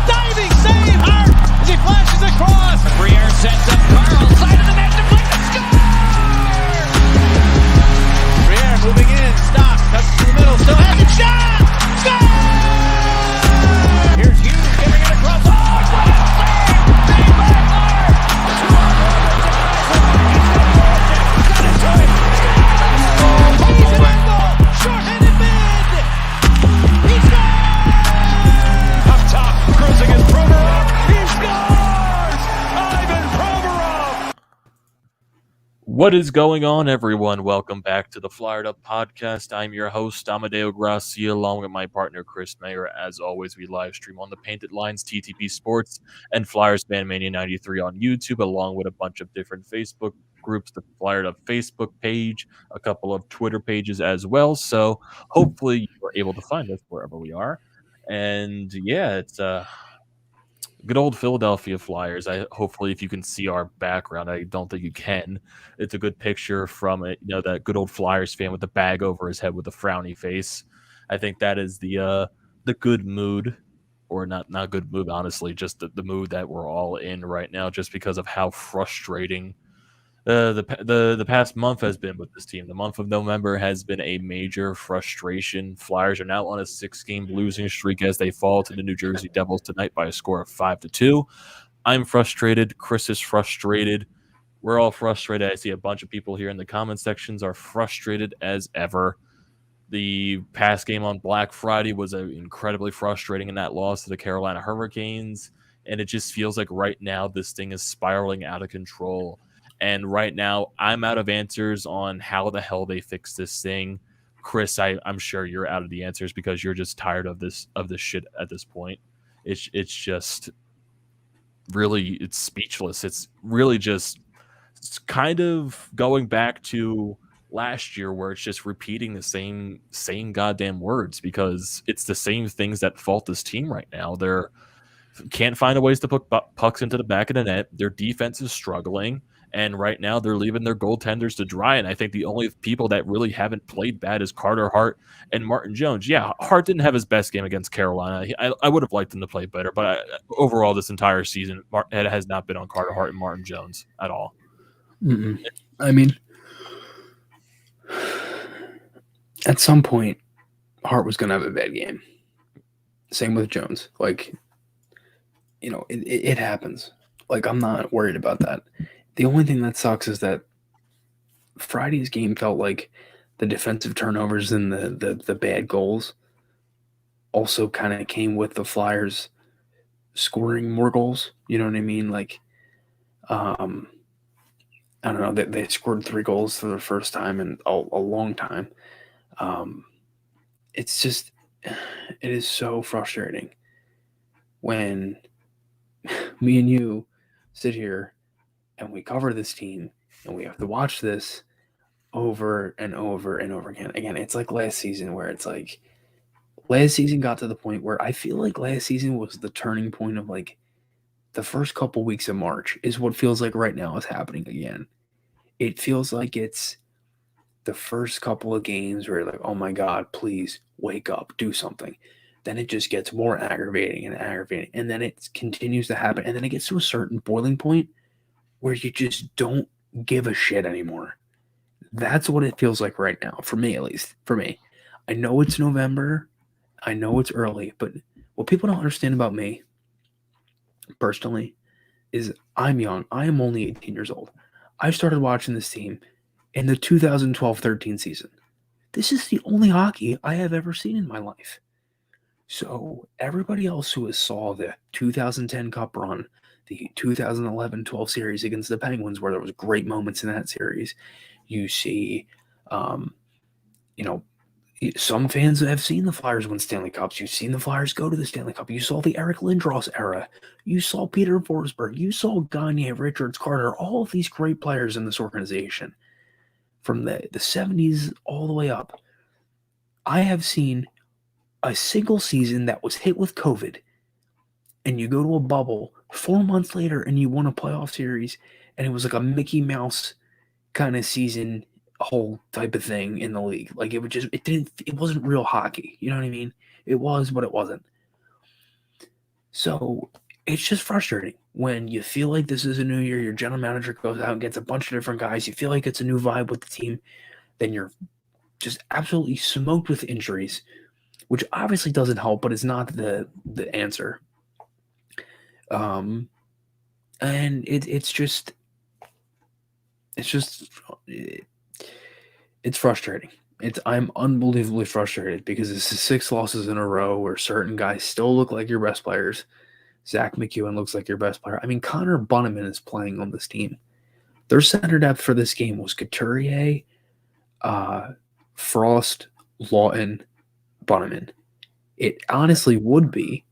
Diving save, Hart, as he flashes across. Maher sets up Carl, side of the net, deflected, score! Maher moving in, stops, cuts to the middle, still has a shot! Score! Here's Hughes giving it across. Oh, what a save! Save by Maher! Got it to him! He's an angle! Short-handed mid! He scores! Up top, cruising his Provorov. He scores! Ivan Provorov! What is going on, everyone? Welcome back to the Flyered Up Podcast. I'm your host, Amedeo and Grassia, along with my partner, Chris. Maher. As always, we live stream on the Painted Lines, TTP Sports, and Flyers Fan Mania 93 on YouTube, along with a bunch of different Facebook groups, the Flyered Up Facebook page, a couple of Twitter pages as well. So hopefully you are able to find us wherever we are. And yeah, it's good old Philadelphia Flyers. Hopefully, if you can see our background, I don't think you can. It's a good picture from it. You know, that good old Flyers fan with the bag over his head with a frowny face. I think that is the good mood, or not good mood, honestly, just the mood that we're all in right now, just because of how frustrating the past month has been with this team. The month of November has been a major frustration. Flyers are now on a 6-game losing streak as they fall to the New Jersey Devils tonight by a score of 5-2. I'm frustrated. Chris is frustrated. We're all frustrated. I see a bunch of people here in the comment sections are frustrated as ever. The past game on Black Friday was incredibly frustrating in that loss to the Carolina Hurricanes, and it just feels like right now this thing is spiraling out of control. And right now, I'm out of answers on how the hell they fix this thing. Chris, I'm sure you're out of the answers because you're just tired of this shit at this point. It's just really, it's speechless. It's really just, it's kind of going back to last year where it's just repeating the same goddamn words, because it's the same things that fault this team right now. They're can't find a ways to put pucks into the back of the net. Their defense is struggling. And right now, they're leaving their goaltenders to dry. And I think the only people that really haven't played bad is Carter Hart and Martin Jones. Yeah, Hart didn't have his best game against Carolina. I would have liked him to play better. But overall, this entire season, it has not been on Carter Hart and Martin Jones at all. I mean, at some point, Hart was going to have a bad game. Same with Jones. Like, you know, it happens. Like, I'm not worried about that. The only thing that sucks is that Friday's game felt like the defensive turnovers and the bad goals also kind of came with the Flyers scoring more goals. You know what I mean? Like, I don't know. They scored 3 goals for the first time in a long time. It's just, it is so frustrating when me and you sit here and we cover this team, and we have to watch this over and over and over again. Again, it's like last season where it's like last season got to the point where I feel like last season was the turning point of like the first couple weeks of March is what feels like right now is happening again. It feels like it's the first couple of games where you're like, oh my God, please wake up, do something. Then it just gets more aggravating, and then it continues to happen, and then it gets to a certain boiling point where you just don't give a shit anymore. That's what it feels like right now, for me at least. For me. I know it's November. I know it's early. But what people don't understand about me, personally, is I'm young. I am only 18 years old. I started watching this team in the 2012-13 season. This is the only hockey I have ever seen in my life. So everybody else who has saw the 2010 Cup run, the 2011-12 series against the Penguins, where there was great moments in that series. You see, some fans have seen the Flyers win Stanley Cups. You've seen the Flyers go to the Stanley Cup. You saw the Eric Lindros era. You saw Peter Forsberg. You saw Gagne, Richards, Carter, all of these great players in this organization from the 70s all the way up. I have seen a single season that was hit with COVID, and you go to a bubble 4 months later and you won a playoff series, and it was like a Mickey Mouse kind of season whole type of thing in the league. Like it wasn't real hockey. You know what I mean? It was, but it wasn't. So it's just frustrating when you feel like this is a new year, your general manager goes out and gets a bunch of different guys, you feel like it's a new vibe with the team, then you're just absolutely smoked with injuries, which obviously doesn't help, but it's not the answer. And it's just it's frustrating. I'm unbelievably frustrated because this is 6 losses in a row where certain guys still look like your best players. Zach McEwen looks like your best player. I mean, Connor Bunneman is playing on this team. Their center depth for this game was Couturier, Frost, Lawton, Bunneman. It honestly would be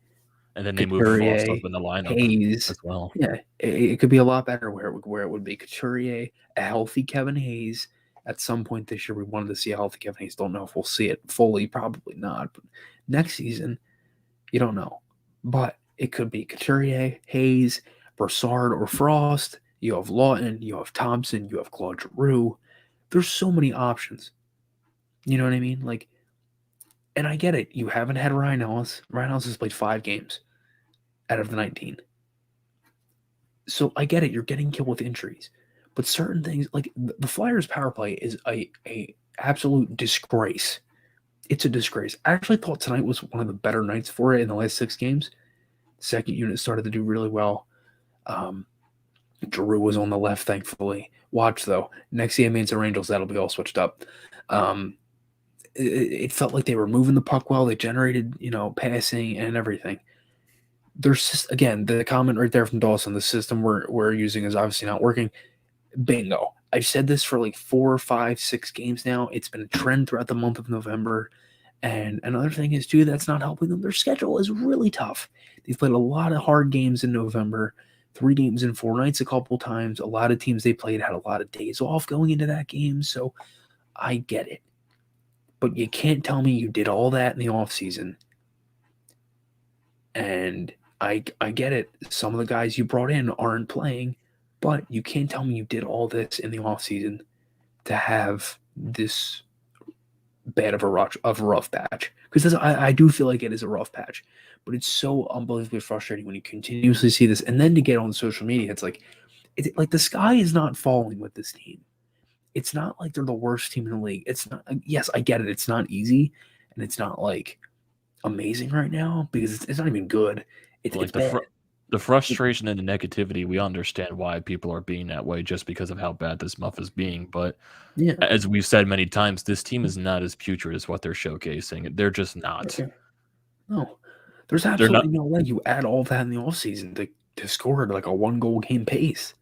And then they moved Frost up in the lineup Hayes as well. Yeah, it could be a lot better where it would be Couturier, a healthy Kevin Hayes. At some point this year, we wanted to see a healthy Kevin Hayes. Don't know if we'll see it fully, probably not. But next season, you don't know. But it could be Couturier, Hayes, Brassard, or Frost. You have Lawton, you have Thompson, you have Claude Giroux. There's so many options. You know what I mean? Like, and I get it. You haven't had Ryan Ellis. Ryan Ellis has played 5 games out of the 19. So I get it. You're getting killed with injuries. But certain things, like the Flyers' power play is a absolute disgrace. It's a disgrace. I actually thought tonight was one of the better nights for it in the last 6 games. Second unit started to do really well. Giroux was on the left, thankfully. Watch, though. Next game against the Rangers, that'll be all switched up. It felt like they were moving the puck well. They generated, passing and everything. There's just, again, the comment right there from Dawson, the system we're using is obviously not working. Bingo. I've said this for like 4, 5, 6 games now. It's been a trend throughout the month of November. And another thing is, too, that's not helping them. Their schedule is really tough. They've played a lot of hard games in November, 3 games in 4 nights a couple times. A lot of teams they played had a lot of days off going into that game. So I get it. But you can't tell me you did all that in the offseason. And I get it. Some of the guys you brought in aren't playing. But you can't tell me you did all this in the offseason to have this bad of a rough patch. Because I do feel like it is a rough patch. But it's so unbelievably frustrating when you continuously see this. And then to get on social media, it's like the sky is not falling with this team. It's not like they're the worst team in the league. It's not. Yes, I get it. It's not easy. And it's not like amazing right now because it's not even good. It's bad. The frustration and the negativity, we understand why people are being that way just because of how bad this muff is being. But yeah, as we've said many times, this team is not as putrid as what they're showcasing. They're just not. Okay. No, there's absolutely no way you add all that in the offseason to score at like a 1-goal game pace.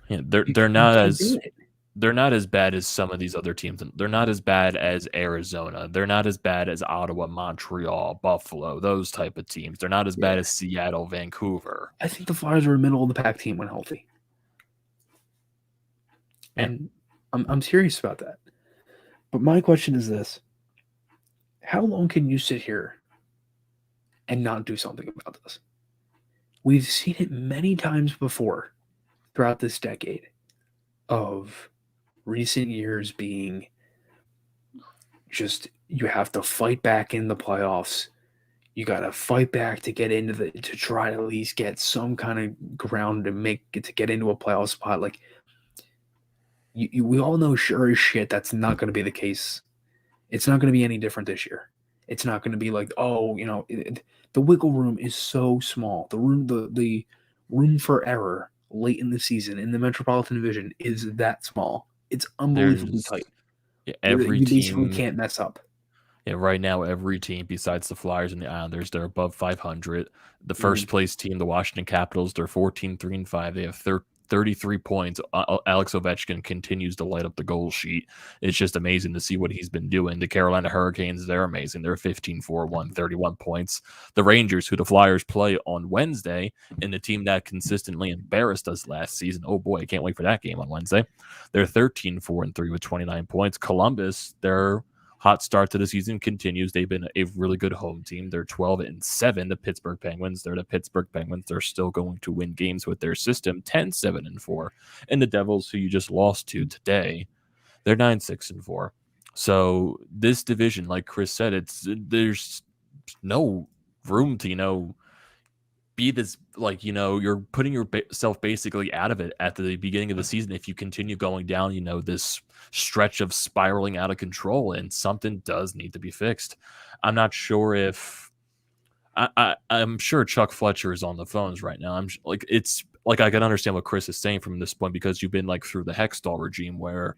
Yeah, they're not as bad as some of these other teams. They're not as bad as Arizona. They're not as bad as Ottawa, Montreal, Buffalo, those type of teams. They're not as bad as Seattle, Vancouver. I think the Flyers are a middle of the pack team when healthy. And I'm serious about that. But my question is this. How long can you sit here and not do something about this? We've seen it many times before throughout this decade of recent years being just you have to fight back in the playoffs. You got to fight back to get into to try to at least get some kind of ground to get into a playoff spot. Like we all know sure as shit that's not going to be the case. It's not going to be any different this year. It's not going to be like, the wiggle room is so small. The room for error late in the season in the Metropolitan Division is that small. It's unbelievably tight. Every you team basically can't mess up. Yeah, right now every team besides the Flyers and the Islanders, they're above 500. The first place team, the Washington Capitals, they're 14-3-5. They have 33 points. Alex Ovechkin continues to light up the goal sheet. It's just amazing to see what he's been doing. The Carolina Hurricanes, they're amazing. They're 15-4-1, 31 points. The Rangers, who the Flyers play on Wednesday, and the team that consistently embarrassed us last season. Oh boy, I can't wait for that game on Wednesday. They're 13-4-3 with 29 points. Columbus, they're hot start to the season continues. They've been a really good home team. They're 12-7. The Pittsburgh Penguins. They're the Pittsburgh Penguins. They're still going to win games with their system. 10-7-4. And the Devils, who you just lost to today, they're 9-6-4. So this division, like Chris said, there's no room to be this, like, you're putting yourself basically out of it at the beginning of the season if you continue going down, this stretch of spiraling out of control, and something does need to be fixed. I'm not sure if I'm sure Chuck Fletcher is on the phones right now. Like, it's like I can understand what Chris is saying from this point, because you've been like through the Hextall regime where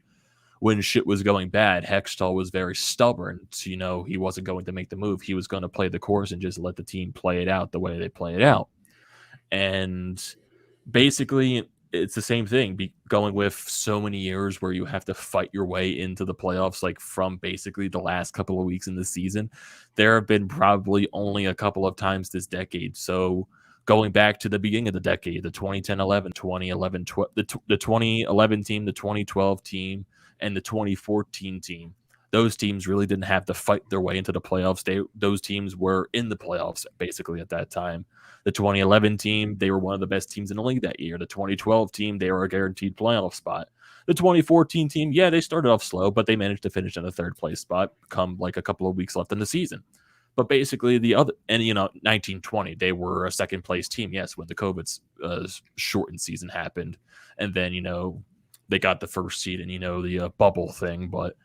when shit was going bad, Hextall was very stubborn. So, he wasn't going to make the move. He was going to play the course and just let the team play it out the way they play it out. And basically, it's the same thing. Going with so many years where you have to fight your way into the playoffs, like from basically the last couple of weeks in the season, there have been probably only a couple of times this decade. So going back to the beginning of the decade, the 2010-11, 2011, the 2011 team, the 2012 team, and the 2014 team. Those teams really didn't have to fight their way into the playoffs. Those teams were in the playoffs basically at that time. The 2011 team, they were one of the best teams in the league that year. The 2012 team, they were a guaranteed playoff spot. The 2014 team, yeah, they started off slow, but they managed to finish in a third place spot come like a couple of weeks left in the season. But basically the other, and 1920, they were a second place team, yes, when the COVID shortened season happened. And then, they got the first seed and, the bubble thing. But,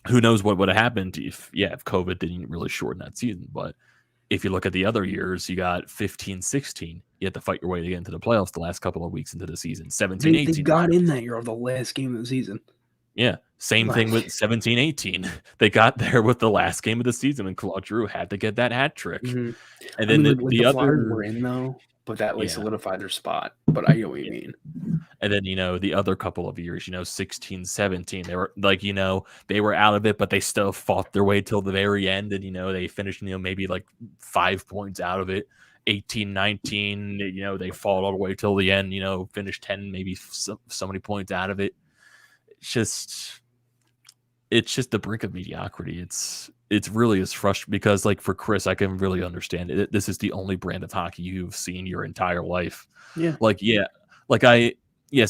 who knows what would have happened if COVID didn't really shorten that season. But if you look at the other years, you got 15, 16. You had to fight your way to get into the playoffs the last couple of weeks into the season. 17, 18. They got in that year of the last game of the season. Yeah. Same thing with 17, 18. They got there with the last game of the season when Claude Giroux had to get that hat trick. Mm-hmm. And then the other Flyers were in, though, but that solidified their spot. But I get what you mean. And then, the other couple of years, 16, 17, they were like, they were out of it, but they still fought their way till the very end. And, they finished, maybe like 5 points out of it. 18, 19, they fought all the way till the end, finished 10, maybe so many points out of it. It's just the brink of mediocrity. It's really is frustrating because, like, for Chris, I can really understand it. This is the only brand of hockey you've seen your entire life. Yeah.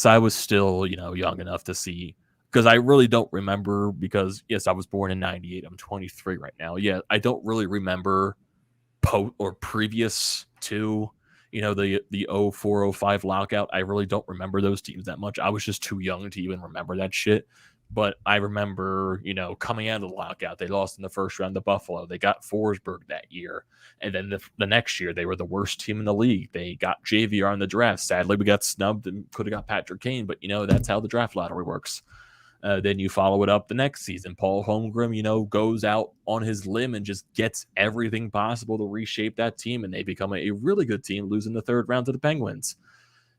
I was still, young enough to see, because I really don't remember, because yes, I was born in 98. I'm 23 right now. Yeah. I don't really remember previous to, the 04-05 lockout. I really don't remember those teams that much. I was just too young to even remember that shit. But I remember, coming out of the lockout, they lost in the first round to Buffalo. They got Forsberg that year. And then the next year, they were the worst team in the league. They got JVR in the draft. Sadly, we got snubbed and could have got Patrick Kane. But, that's how the draft lottery works. Then you follow it up the next season. Paul Holmgren, goes out on his limb and just gets everything possible to reshape that team. And they become a really good team, losing the third round to the Penguins.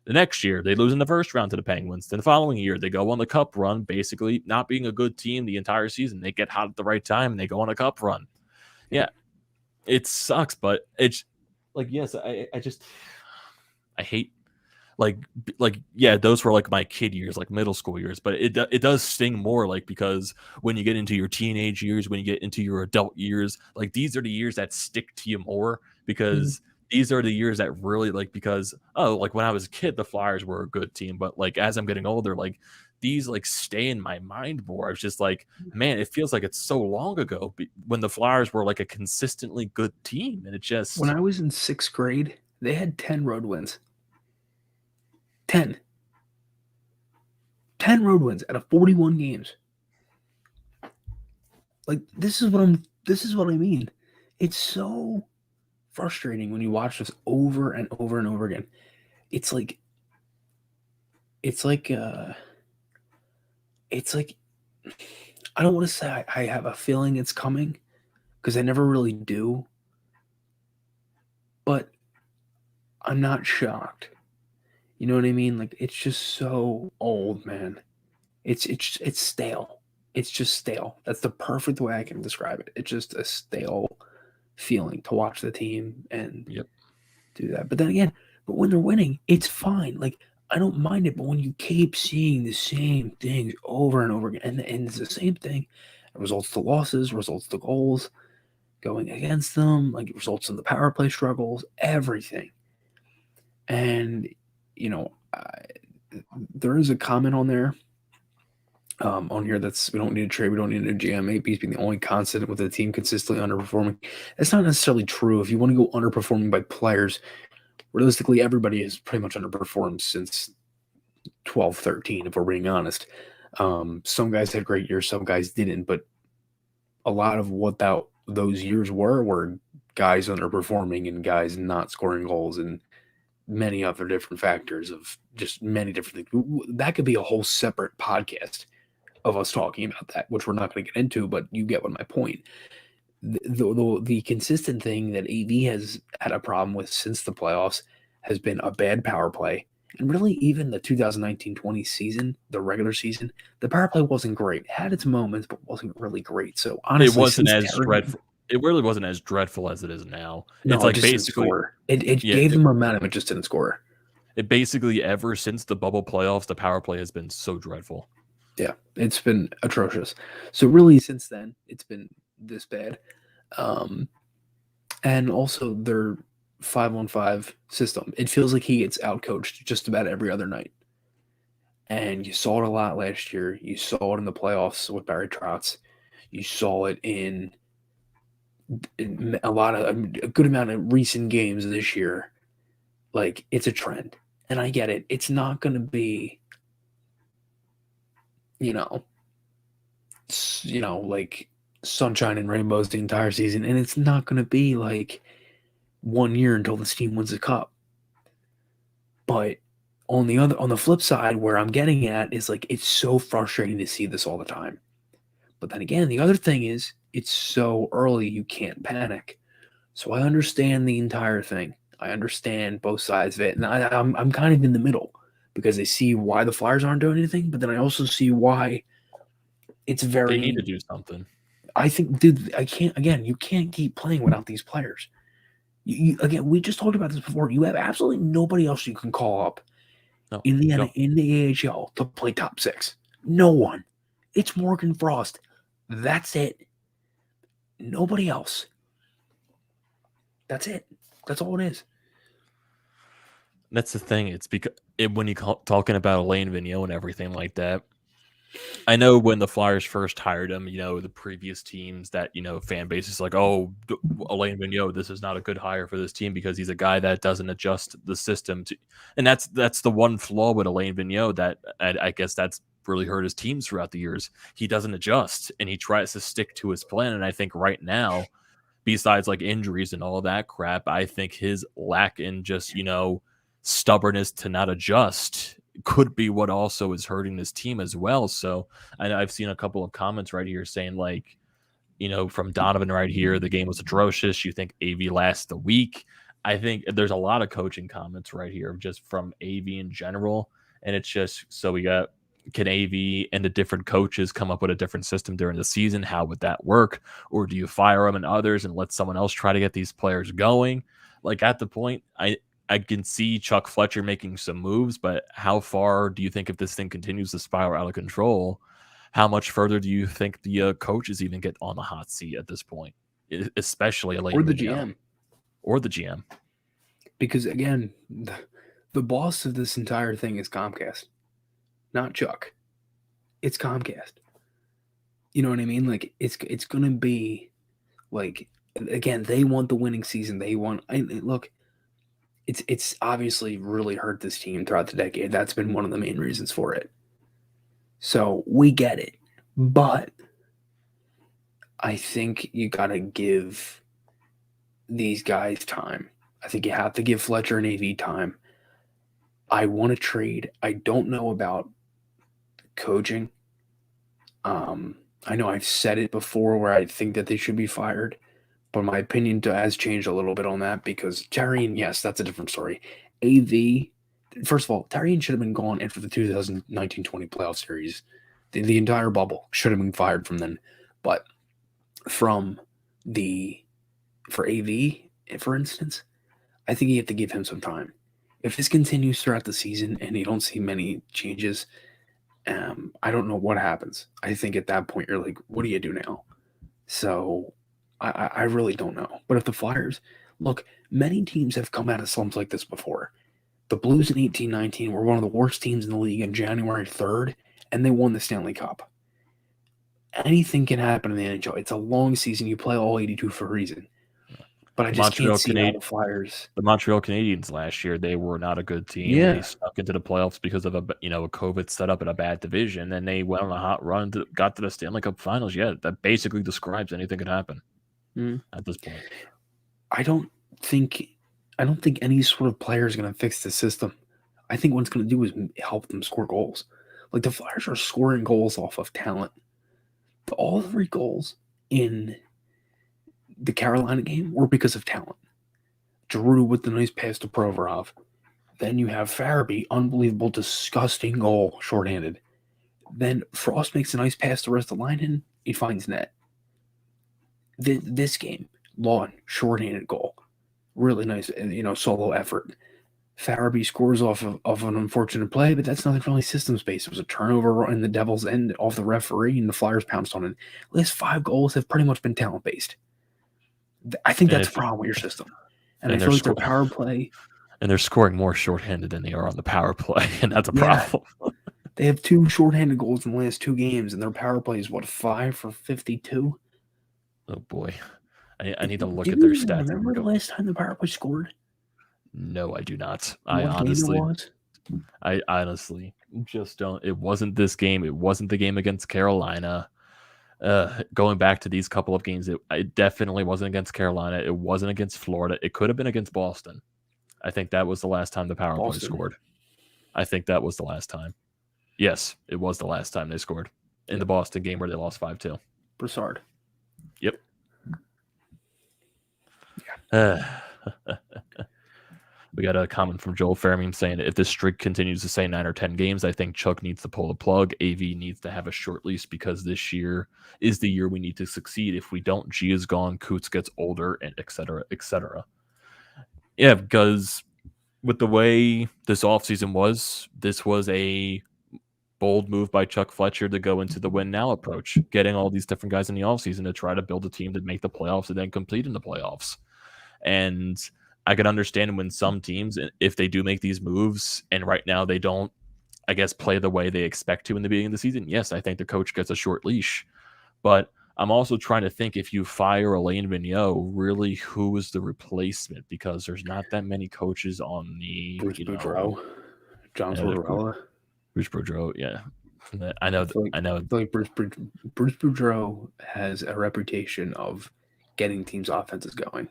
The next year, they lose in the first round to the Penguins. Then the following year, they go on the cup run, basically not being a good team the entire season. They get hot at the right time, and they go on a cup run. Yeah, it sucks, but it's like, yes, I hate, those were like my kid years, like middle school years, but it does sting more, like, because when you get into your teenage years, when you get into your adult years, like, these are the years that stick to you more, because these are the years that really, like, because, like, when I was a kid, the Flyers were a good team. But, like, as I'm getting older, like, these, like, stay in my mind more. It's just like, man, it feels like it's so long ago when the Flyers were, like, a consistently good team. And it just... When I was in 6th grade, they had 10 road wins. 10 road wins out of 41 games. Like, this is what I mean. It's so frustrating when you watch this over and over and over again. It's like I don't want to say I have a feeling it's coming, because I never really do, but I'm not shocked. You know what I mean? Like, it's just so old, man. It's stale. It's just stale. That's the perfect way I can describe it. It's just a stale feeling to watch the team and do that. But then again, when they're winning, it's fine. Like, I don't mind it. But when you keep seeing the same things over and over again, and it's the same thing, it results to losses, results to goals going against them, like, it results in the power play struggles, everything. And there is a comment on there on here that's we don't need a trade, we don't need a new GM. AB's being the only constant with the team consistently underperforming. That's not necessarily true. If you want to go underperforming by players, realistically, everybody has pretty much underperformed since 12, 13, if we're being honest. Some guys had great years, some guys didn't, but a lot of what those years were guys underperforming and guys not scoring goals and many other different factors of just many different things. That could be a whole separate podcast of us talking about that, which we're not going to get into, but you get what my point. The consistent thing that AV has had a problem with since the playoffs has been a bad power play. And really, even the 2019-20 season, the regular season, the power play wasn't great. It had its moments, but wasn't really great. So honestly, it wasn't as dreadful. It really wasn't as dreadful as it is now. No, it's like it just basically didn't score. It gave them momentum. It just didn't score. It basically ever since the bubble playoffs, the power play has been so dreadful. Yeah, it's been atrocious. So really, since then, it's been this bad. And also their 5-on-5 system. It feels like he gets outcoached just about every other night. And you saw it a lot last year. You saw it in the playoffs with Barry Trotz. You saw it in a good amount of recent games this year. Like, it's a trend. And I get it. It's not going to be, like sunshine and rainbows the entire season. And it's not going to be like 1 year until this team wins a cup. But on the flip side, where I'm getting at is like, it's so frustrating to see this all the time. But then again, the other thing is it's so early, you can't panic. So I understand the entire thing. I understand both sides of it. And I'm kind of in the middle because I see why the Flyers aren't doing anything, but then I also see why it's very... They need to do something. I think, dude, you can't keep playing without these players. Again, we just talked about this before. You have absolutely nobody else you can call up in the AHL to play top six. No one. It's Morgan Frost. That's it. Nobody else. That's it. That's all it is. That's the thing. It's because when you're talking about Alain Vigneault and everything like that, I know when the Flyers first hired him, the previous teams that, fan base is like, oh, Alain Vigneault, this is not a good hire for this team because he's a guy that doesn't adjust the system to, and that's the one flaw with Alain Vigneault that I guess that's really hurt his teams throughout the years. He doesn't adjust and he tries to stick to his plan. And I think right now, besides like injuries and all that crap, I think his lack in just, stubbornness to not adjust could be what also is hurting this team as well. So I've seen a couple of comments right here saying like, from Donovan right here, the game was atrocious. You think AV lasts the week? I think there's a lot of coaching comments right here just from AV in general. And it's just, so we got, can AV and the different coaches come up with a different system during the season? How would that work? Or do you fire them and others and let someone else try to get these players going? Like at the point, I can see Chuck Fletcher making some moves, but how far do you think if this thing continues to spiral out of control, how much further do you think the coaches even get on the hot seat at this point, especially Alain or the Vigneault. GM? Or the GM. Because again, the boss of this entire thing is Comcast, not Chuck. It's Comcast. You know what I mean? Like it's going to be like, again, they want the winning season. They want, look, it's obviously really hurt this team throughout the decade. That's been one of the main reasons for it. So we get it. But I think you got to give these guys time. I think you have to give Fletcher and AV time. I want to trade. I don't know about coaching. I know I've said it before where I think that they should be fired. But my opinion has changed a little bit on that because Therrien, yes, that's a different story. AV, first of all, Therrien should have been gone after the 2019-20 playoff series. The entire bubble should have been fired from then. But for AV, for instance, I think you have to give him some time. If this continues throughout the season and you don't see many changes, I don't know what happens. I think at that point you're like, what do you do now? So I really don't know. But if the Flyers, look, many teams have come out of slumps like this before. The Blues in 18-19 were one of the worst teams in the league on January 3rd, and they won the Stanley Cup. Anything can happen in the NHL. It's a long season. You play all 82 for a reason. But I just can't see how the Flyers. The Montreal Canadiens last year, they were not a good team. Yeah. They stuck into the playoffs because of a COVID setup in a bad division, and they went on a hot run, got to the Stanley Cup Finals. Yeah, that basically describes anything could happen at this point. I don't think any sort of player is going to fix the system. I think what it's going to do is help them score goals. Like the Flyers are scoring goals off of talent. All 3 goals in the Carolina game were because of talent. Giroux with the nice pass to Provorov. Then you have Farabee, unbelievable, disgusting goal, shorthanded. Then Frost makes a nice pass to Ristolainen. He finds net. This game, Lawn, shorthanded goal. Really nice, solo effort. Farabee scores off of an unfortunate play, but that's nothing really systems-based. It was a turnover in the Devils' end off the referee, and the Flyers pounced on it. The last 5 goals have pretty much been talent-based. I think that's a problem with your system. And I feel like their power play... And they're scoring more shorthanded than they are on the power play, and that's a problem. They have 2 shorthanded goals in the last 2 games, and their power play is, 5 for 52? Oh, boy. I need to look at their stats. Remember the last time the power play scored? No, I do not. I honestly just don't. It wasn't this game. It wasn't the game against Carolina. Going back to these couple of games, it definitely wasn't against Carolina. It wasn't against Florida. It could have been against Boston. I think that was the last time the power play scored. I think that was the last time. Yes, it was the last time they scored in the Boston game where they lost 5-2. Broussard. Yep. We got a comment from Joel Fairmeme saying, if this streak continues to say 9 or 10 games, I think Chuck needs to pull the plug. AV needs to have a short lease because this year is the year we need to succeed. If we don't, G is gone, Coots gets older, and et cetera, et cetera. Yeah, because with the way this offseason was, this was a bold move by Chuck Fletcher to go into the win now approach, getting all these different guys in the offseason to try to build a team to make the playoffs and then compete in the playoffs. And I can understand when some teams, if they do make these moves and right now they don't, I guess, play the way they expect to in the beginning of the season, yes, I think the coach gets a short leash. But I'm also trying to think, if you fire Alain Vigneault, really who is the replacement? Because there's not that many coaches on the... Bruce Boudreau, John Tortorella. Bruce Boudreau, yeah. I know. I feel like Bruce Boudreau has a reputation of getting teams' offenses going.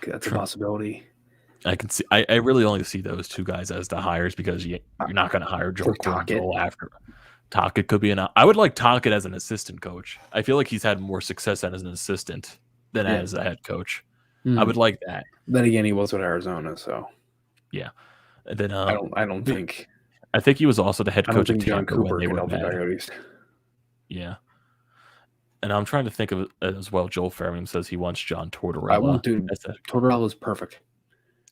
That's a possibility. I can see. I really only see those 2 guys as the hires because you're not going to hire Joel Quenneville after. Tocchet could be I would like Tocchet as an assistant coach. I feel like he's had more success as an assistant than as a head coach. I would like that. Then again, he was with Arizona, so yeah. And then I don't think. I think he was also the head coach of John Tampa Cooper when they were bad. Coyotes. Yeah. And I'm trying to think of it as well. Joel Fairmeme says he wants John Tortorella. I want to. Tortorella is perfect.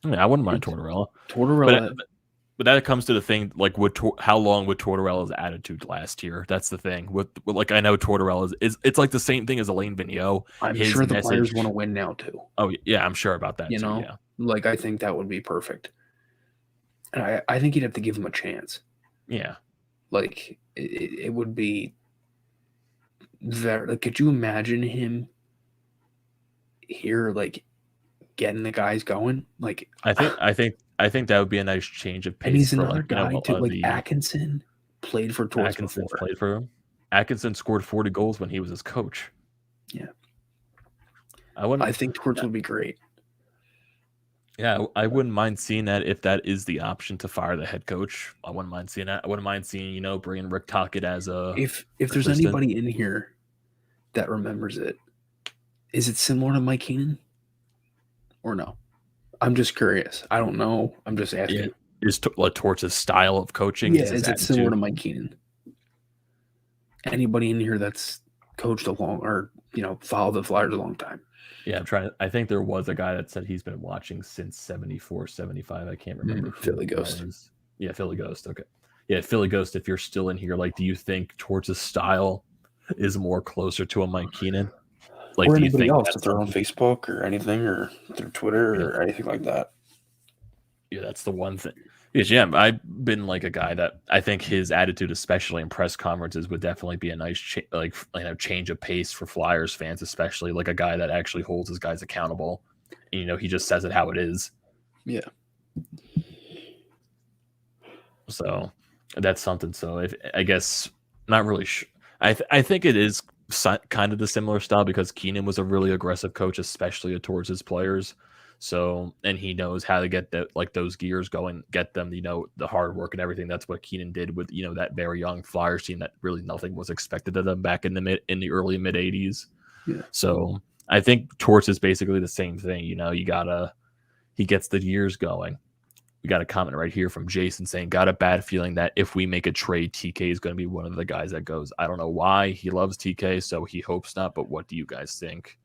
I mean, I wouldn't mind Tortorella. But that comes to the thing, like, how long would Tortorella's attitude last here? That's the thing. Like, I know Tortorella it's like the same thing as Alain Vigneault. I'm sure the players want to win now too. Oh yeah, I'm sure about that. Yeah. Like, I think that would be perfect. And I think you'd have to give him a chance. Yeah. Like, it would be very. Like, could you imagine him here, like, getting the guys going? Like, I think that would be a nice change of pace. And he's another guy too. Like, Atkinson played for Torts before. Played for him. Atkinson scored 40 goals when he was his coach. Yeah. I think Torts would be great. Yeah, I wouldn't mind seeing that if that is the option to fire the head coach. I wouldn't mind seeing that. I wouldn't mind seeing, bringing Rick Tocchet as a... If there's anybody in here that remembers it, is it similar to Mike Keenan? Or no? I'm just curious. I don't know. I'm just asking. Yeah. Is Torts' style of coaching? Yeah, is it similar to Mike Keenan? Anybody in here that's coached followed the Flyers a long time? Yeah, I think there was a guy that said he's been watching since 74, 75. I can't remember. Philly Ghost. Yeah, Philly Ghost. Okay. Yeah, Philly Ghost, if you're still in here, like, do you think Torts' style is more closer to a Mike Keenan? Like, or anybody else, if they're on Facebook or anything, or through Twitter or anything like that. Yeah, that's the one thing. Yes, yeah, I've been like a guy that I think his attitude, especially in press conferences, would definitely be a nice change of pace for Flyers fans, especially like a guy that actually holds his guys accountable. And, he just says it how it is. Yeah. So that's something. So I guess not really. I think it is kind of the similar style because Keenan was a really aggressive coach, especially towards his players. So, and he knows how to get those gears going, get them, the hard work and everything. That's what Keenan did with, that very young Flyers team that really nothing was expected of them back in the early mid 80s. Yeah. So I think Torts is basically the same thing. He gets the gears going. We got a comment right here from Jason saying, got a bad feeling that if we make a trade, TK is going to be one of the guys that goes. I don't know why. He loves TK, so he hopes not. But what do you guys think?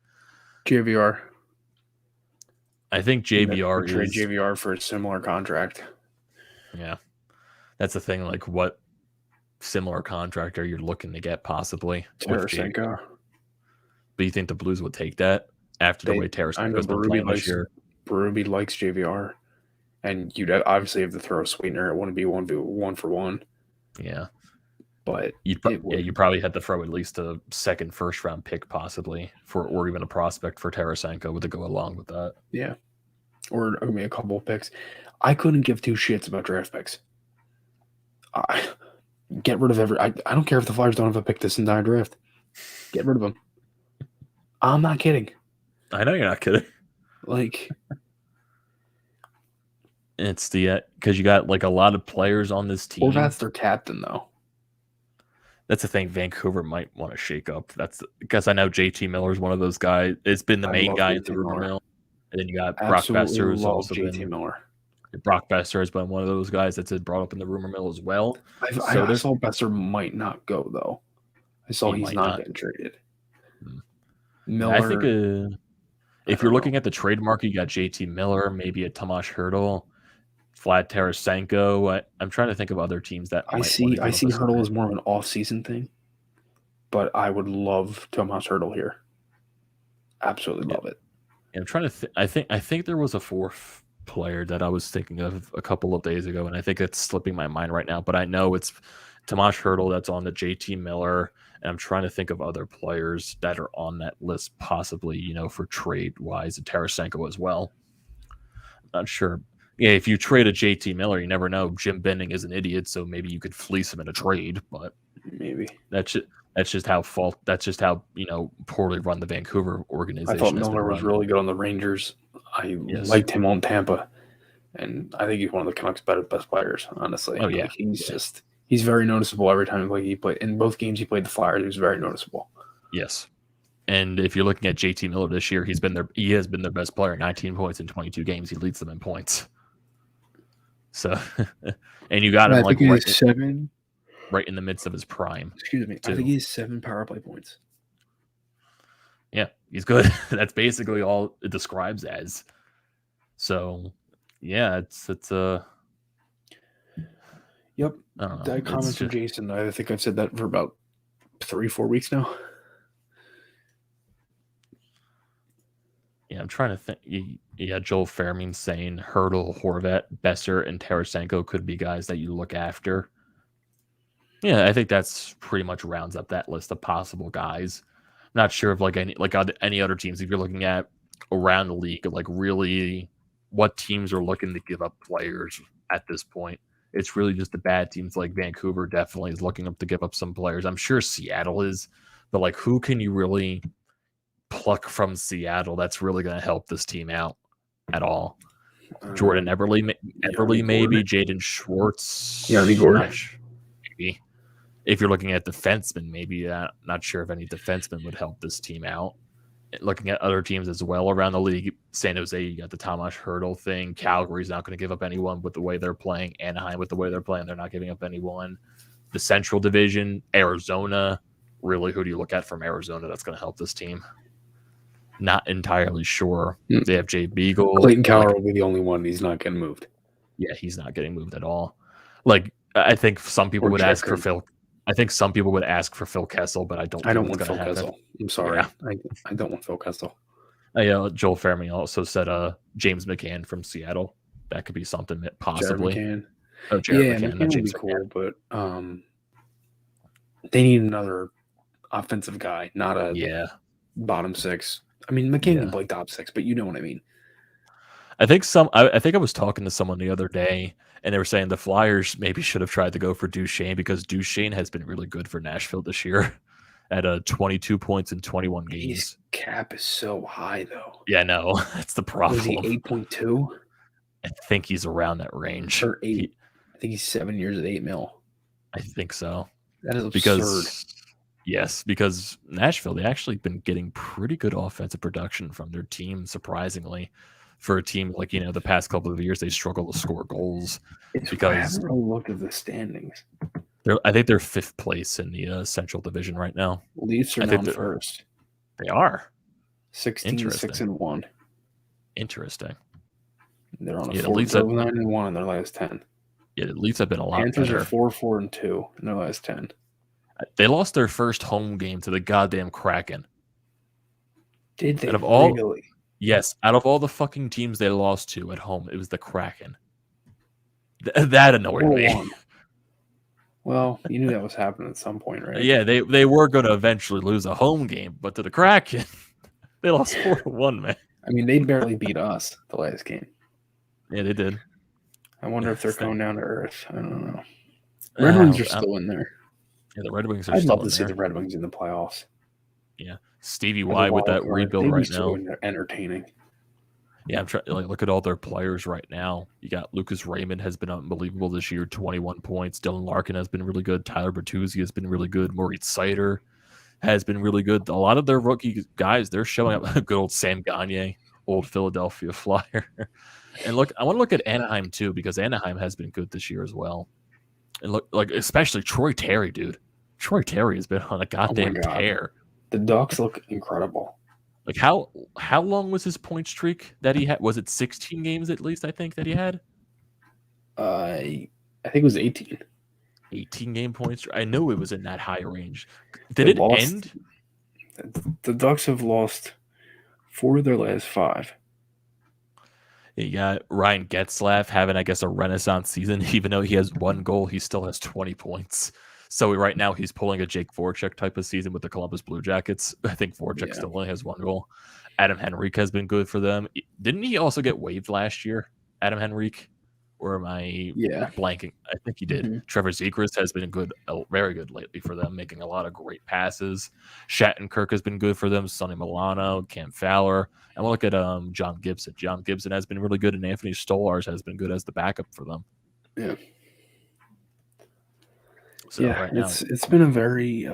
JVR. I think JVR trade JVR for a similar contract. Yeah. That's the thing. Like, what similar contract are you looking to get possibly? Tarasenko. But you think the Blues would take that after the way Tarasenko's been playing this year? Berube likes JVR. And you'd obviously have to throw a sweetener. It wouldn't be one for one. Yeah. But you probably had to throw at least a second first round pick possibly or even a prospect for Tarasenko to go along with that. Yeah. Or a couple of picks. I couldn't give two shits about draft picks. Get rid of I don't care if the Flyers don't have a pick this entire draft. Get rid of them. I'm not kidding. I know you're not kidding. Like, it's because you got like a lot of players on this team. Or that's their captain, though. That's the thing. Vancouver might want to shake up. That's because I know JT Miller's one of those guys. It's been the main guy in the rumor mill, and then you got Brock Besser, who's also JT Miller. Brock Besser has been one of those guys that's brought up in the rumor mill as well. I saw Besser might not go though. I saw he's not getting traded. Miller. I think if you're looking at the trade market, you got JT Miller, maybe a Tomas Hertl. Vlad Tarasenko. I'm trying to think of other teams that I see Hertl as more of an off-season thing, but I would love Tomas Hertl here. Absolutely love it. I'm trying to. I think there was a fourth player that I was thinking of a couple of days ago, and I think it's slipping my mind right now. But I know it's Tomas Hertl that's on the JT Miller, and I'm trying to think of other players that are on that list, possibly for trade wise, and Tarasenko as well. I'm not sure. Yeah, if you trade a JT Miller, you never know. Jim Benning is an idiot, so maybe you could fleece him in a trade. But maybe that's just how poorly run the Vancouver organization. I thought Miller was really good on the Rangers. I liked him on Tampa, and I think he's one of the Canucks' best players. Honestly, oh yeah, he's very noticeable every time he played. In both games he played the Flyers, he was very noticeable. Yes. And if you're looking at JT Miller this year, he has been their best player. 19 points in 22 games. He leads them in points. So, and you got him right in the midst of his prime. Excuse me. Too. I think he's 7 power play points. Yeah, he's good. That's basically all it describes as. So, yeah, it's Yep. That comment from Jason. I think I've said that for about 3-4 weeks now. Yeah, I'm trying to think. Yeah, Joel Fairman saying Hertl, Horvat, Besser, and Tarasenko could be guys that you look after. Yeah, I think that's pretty much rounds up that list of possible guys. I'm not sure if any other teams, if you're looking at around the league, like really what teams are looking to give up players at this point. It's really just the bad teams like Vancouver definitely is looking up to give up some players. I'm sure Seattle is, but like who can you really pluck from Seattle that's really going to help this team out at all? Jordan Eberle maybe. Jaden Schwartz. Yeah, maybe. If you're looking at defensemen, maybe not sure if any defensemen would help this team out. Looking at other teams as well around the league, San Jose, you got the Tomas Hertl thing. Calgary's not going to give up anyone with the way they're playing. Anaheim, with the way they're playing, they're not giving up anyone. The Central Division, Arizona. Really, who do you look at from Arizona that's going to help this team? Not entirely sure. They have Jay Beagle. Clayton Keller will be the only one. He's not getting moved. Yeah, he's not getting moved at all. Like, I think some people would ask for Phil. I think some people would ask for Phil Kessel, but I don't want Phil Kessel. I'm sorry. Yeah. I don't want Phil Kessel. Joel Fairman also said James McCann from Seattle. That could be something Jared possibly. McCann. Oh, Jared Yeah, McCann. not McCann would be James cool, McCann. but they need another offensive guy, not a Yeah. bottom six. I mean, McCann can play top six, but you know what I mean. I think I was talking to someone the other day, and they were saying the Flyers maybe should have tried to go for Duchesne because Duchesne has been really good for Nashville this year at 22 points in 21 His games. cap is so high, though. Yeah, no, that's the Was he problem. 8.2 I think he's around that range. or 8? I think he's 7 years at 8 mil. I think so. That is absurd. Because Nashville, they actually been getting pretty good offensive production from their team, surprisingly. For a team like, the past couple of years, they struggle to score goals. I haven't really looked at the standings. I think they're 5th place in the Central Division right now. Leafs are now first. They are 16-6-1. Interesting. They're on a 4-9-1 in their last 10. Yeah, the Leafs have been a lot Panthers better. are 4-4-2 in their last 10. They lost their first home game to the goddamn Kraken. Did they really? Yes, out of all the fucking teams they lost to at home, it was the Kraken. That annoyed me. Well, you knew that was happening at some point, right? Yeah, they were going to eventually lose a home game, but to the Kraken, they lost 4-1, man. I mean, they barely beat us the last game. Yeah, they did. I wonder if they're going down to earth. I don't know. Red Wings are still in there. Yeah, the Red Wings are still in there. I'd love to see the Red Wings in the playoffs. Yeah, Stevie Y with that rebuild right now. Entertaining. Yeah, I'm trying. Look at all their players right now. You got Lucas Raymond has been unbelievable this year, 21 points. Dylan Larkin has been really good. Tyler Bertuzzi has been really good. Moritz Seider has been really good. A lot of their rookie guys, they're showing up. Good old Sam Gagner, old Philadelphia Flyer. And look, I want to look at Anaheim too because Anaheim has been good this year as well. And look, especially Troy Terry, dude. Troy Terry has been on a goddamn tear. The Ducks look incredible. How long was his point streak that he had? Was it 16 games at least? I think that he had. I think it was 18. 18-game point streak. I know it was in that high range. Did it end? The Ducks have lost 4 of their last 5. You got Ryan Getzlaf having, I guess, a renaissance season. Even though he has 1 goal, he still has 20 points. So right now he's pulling a Jake Voracek type of season with the Columbus Blue Jackets. I think Voracek still only has 1 goal. Adam Henrique has been good for them. Didn't he also get waived last year, Adam Henrique? Or am I blanking? I think he did. Mm-hmm. Trevor Zegras has been good, very good lately for them, making a lot of great passes. Shattenkirk has been good for them. Sonny Milano, Cam Fowler. And we'll look at John Gibson. John Gibson has been really good, and Anthony Stolarz has been good as the backup for them. Yeah. So right now, it's been a very.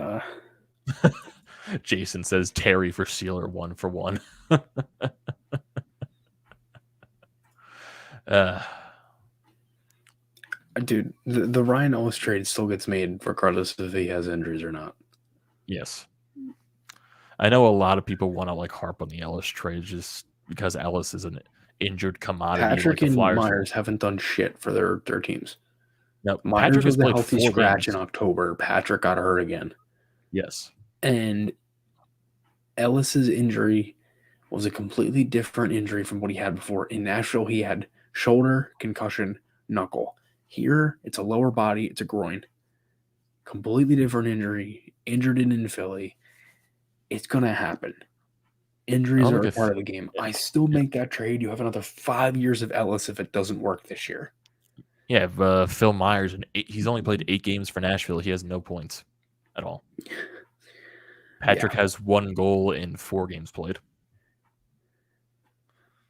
Jason says Terry for Sealer 1-for-1. Dude, the Ryan Ellis trade still gets made regardless if he has injuries or not. Yes. I know a lot of people want to harp on the Ellis trade just because Ellis is an injured commodity. Patrick and Myers haven't done shit for their teams. No, Myers was a healthy scratch in October. Patrick got hurt again. Yes. And Ellis's injury was a completely different injury from what he had before. In Nashville, he had shoulder, concussion, knuckle. Here, it's a lower body. It's a groin. Completely different injury. Injured it in Philly. It's going to happen. Injuries are a part of the game. I still make that trade. You have another 5 years of Ellis if it doesn't work this year. Yeah, Phil Myers, he's only played 8 games for Nashville. He has no points at all. Patrick has 1 goal in 4 games played.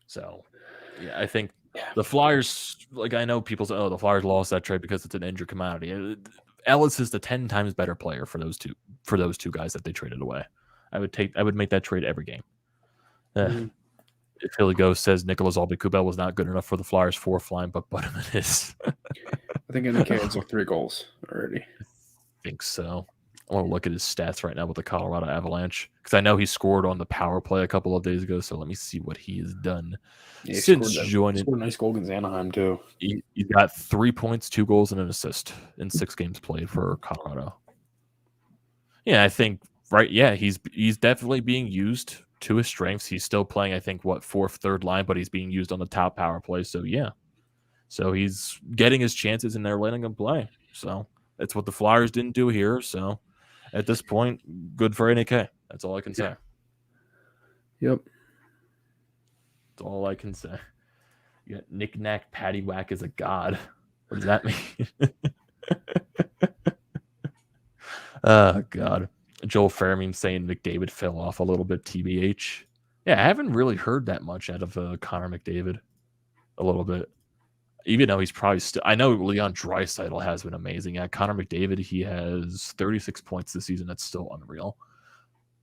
So, I think the Flyers, I know people say, the Flyers lost that trade because it's an injured commodity. Ellis is the 10 times better player for those two guys that they traded away. I would make that trade every game. Philly Ghost says Nicolas Aube-Kubel was not good enough for the Flyers 4th line, but it is. I think NK has 3 goals already. I think so. I want to look at his stats right now with the Colorado Avalanche because I know he scored on the power play a couple of days ago. So let me see what he has done since joining. He scored a nice goal against Anaheim too. He got 3 points, 2 goals, and an assist in 6 games played for Colorado. Yeah, I think he's definitely being used to his strengths. He's still playing, I think, 4th, 3rd line, but he's being used on the top power play. So yeah, So he's getting his chances and they're letting him play. So that's what the Flyers didn't do here. So at this point, good for NAK. That's all I can say. Yep. That's all I can say. You got knick-knack, paddywhack is a god. What does that mean? Oh, God. Joel Fairmeme saying McDavid fell off a little bit, TBH. Yeah, I haven't really heard that much out of Connor McDavid. A little bit. Even though he's probably still... I know Leon Draisaitl has been amazing. Yeah, Connor McDavid, he has 36 points this season. That's still unreal.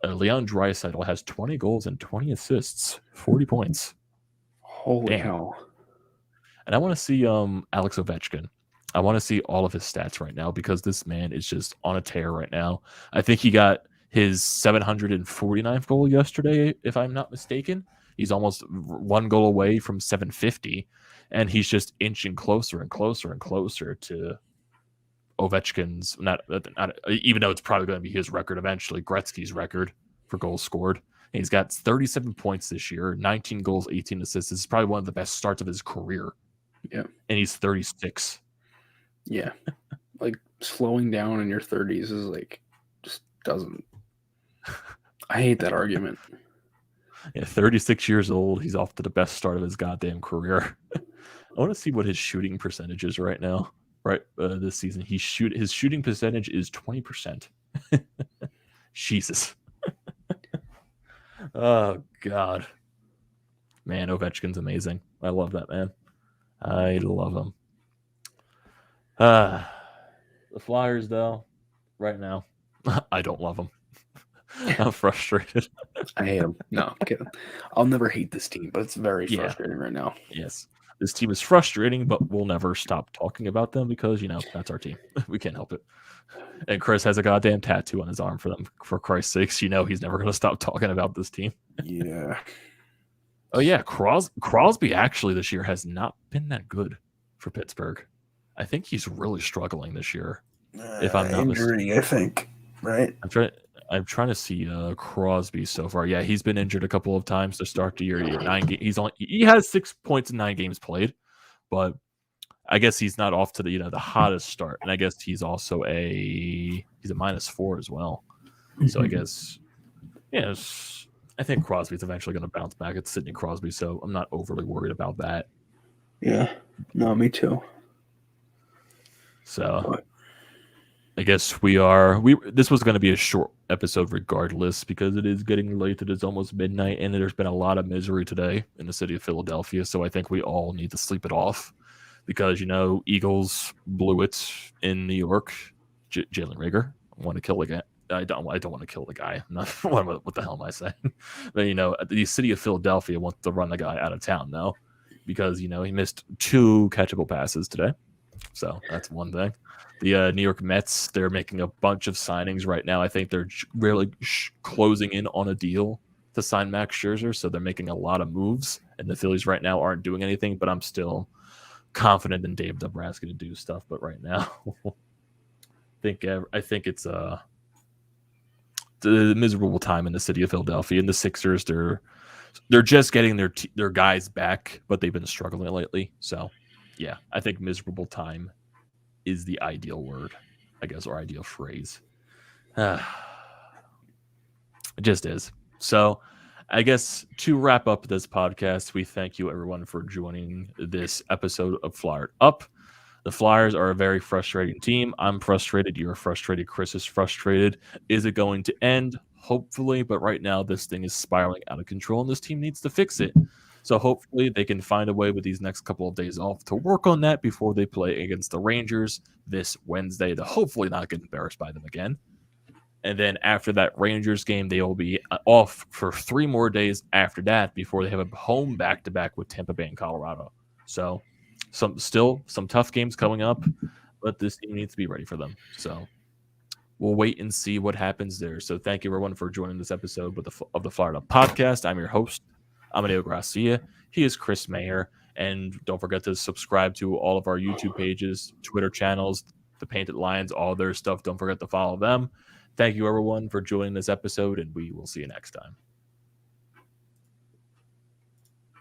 Leon Draisaitl has 20 goals and 20 assists. 40 points. Holy hell. And I want to see Alex Ovechkin. I want to see all of his stats right now because this man is just on a tear right now. I think he got his 749th goal yesterday, if I'm not mistaken. He's almost one goal away from 750, and he's just inching closer and closer and closer to Ovechkin's, not even though it's probably going to be his record eventually, Gretzky's record for goals scored. And he's got 37 points this year, 19 goals, 18 assists. This is probably one of the best starts of his career. Yeah. And he's 36. Yeah. Like slowing down in your 30s is like just doesn't. I hate that argument. Yeah, 36 years old. He's off to the best start of his goddamn career. I want to see what his shooting percentage is right now. Right, this season his shooting percentage is 20%. Jesus. Oh God, man, Ovechkin's amazing. I love that man. I love him. The Flyers, though, right now, I don't love them. I'm frustrated. I hate them. No, I'm kidding. I'll never hate this team, but it's very frustrating right now. Yes. This team is frustrating, but we'll never stop talking about them because, that's our team. We can't help it. And Chris has a goddamn tattoo on his arm for them. For Christ's sakes, he's never going to stop talking about this team. Yeah. Oh, yeah. Crosby actually this year has not been that good for Pittsburgh. I think he's really struggling this year. If I'm not mistaken. I think, right? I'm trying to see Crosby so far. Yeah, he's been injured a couple of times to start the year. He has 6 points in 9 games played, but I guess he's not off to the the hottest start. And I guess he's also he's a -4 as well. So I guess I think Crosby's eventually going to bounce back. It's Sidney Crosby, so I'm not overly worried about that. Yeah, no, me too. So I guess this was going to be a short episode regardless because it is getting late. It is almost midnight, and there's been a lot of misery today in the city of Philadelphia. So I think we all need to sleep it off because, Eagles blew it in New York. Jalen Reagor want to kill the guy. I don't want to kill the guy. What the hell am I saying? But, the city of Philadelphia wants to run the guy out of town now because, he missed 2 catchable passes today. So that's one thing. The New York Mets, they're making a bunch of signings right now. I think they're really closing in on a deal to sign Max Scherzer, so they're making a lot of moves. And the Phillies right now aren't doing anything, but I'm still confident in Dave Dombrowski to do stuff. But right now, I think it's the miserable time in the city of Philadelphia. And the Sixers, they're just getting their guys back, but they've been struggling lately. So, yeah, I think miserable time is the ideal word, I guess, or ideal phrase. It just is. So I guess to wrap up this podcast, we thank you everyone for joining this episode of Flyered Up. The Flyers are a very frustrating team. I'm frustrated. You're frustrated. Chris is frustrated. Is it going to end? Hopefully. But right now, this thing is spiraling out of control, and this team needs to fix it. So hopefully they can find a way with these next couple of days off to work on that before they play against the Rangers this Wednesday to hopefully not get embarrassed by them again. And then after that Rangers game, they will be off for 3 more days after that before they have a home back-to-back with Tampa Bay and Colorado. So some tough games coming up, but this team needs to be ready for them. So we'll wait and see what happens there. So thank you everyone for joining this episode of the Flyered Up Podcast. I'm your host, Amedeo Grassia. He is Chris Maher. And don't forget to subscribe to all of our YouTube pages, Twitter channels, the Painted Lions, all their stuff. Don't forget to follow them. Thank you, everyone, for joining this episode, and we will see you next time.